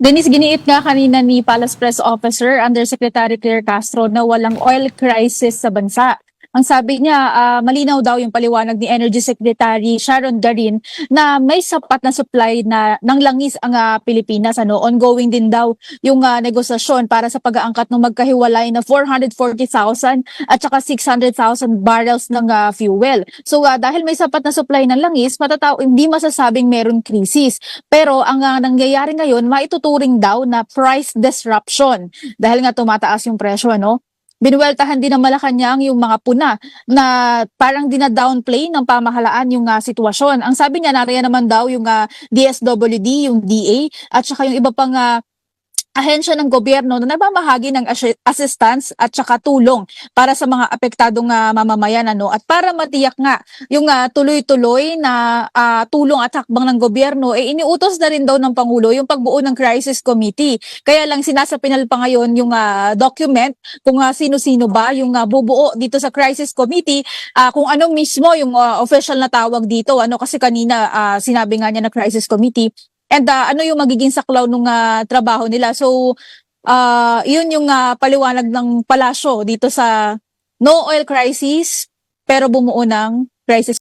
Dennis, giniit nga kanina ni Palace Press Officer Undersecretary Claire Castro na walang oil crisis sa bansa. Ang sabi niya, malinaw daw yung paliwanag ni Energy Secretary Sharon Garin na may sapat na supply ng langis ang Pilipinas. Ongoing din daw yung negosasyon para sa pag-aangkat ng magkahiwalay na 440,000 at saka 600,000 barrels ng fuel. So dahil may sapat na supply ng langis, hindi masasabing meron krisis. Pero ang nangyayari ngayon, maituturing daw na price disruption dahil nga tumataas yung presyo, binuweltahan din ng Malacanang yung mga puna na parang dina-downplay ng pamahalaan yung sitwasyon. Ang sabi niya, nariyan naman daw yung DSWD, yung DA, at saka yung iba pang ahensya ng gobyerno na nagmamahagi ng assistance at saka tulong para sa mga apektadong mamamayan at para matiyak nga yung tuloy-tuloy na tulong at hakbang ng gobyerno iniutos na rin daw ng Pangulo yung pagbuo ng crisis committee. Kaya lang sinasapinal pa ngayon yung document kung sino-sino ba yung bubuo dito sa crisis committee, kung ano mismo yung official na tawag dito kasi kanina sinabi nga niya na crisis committee. And ano yung magiging saklaw ng trabaho nila. So, yun yung paliwanag ng palasyo dito sa no oil crisis, pero bumuo ng crisis.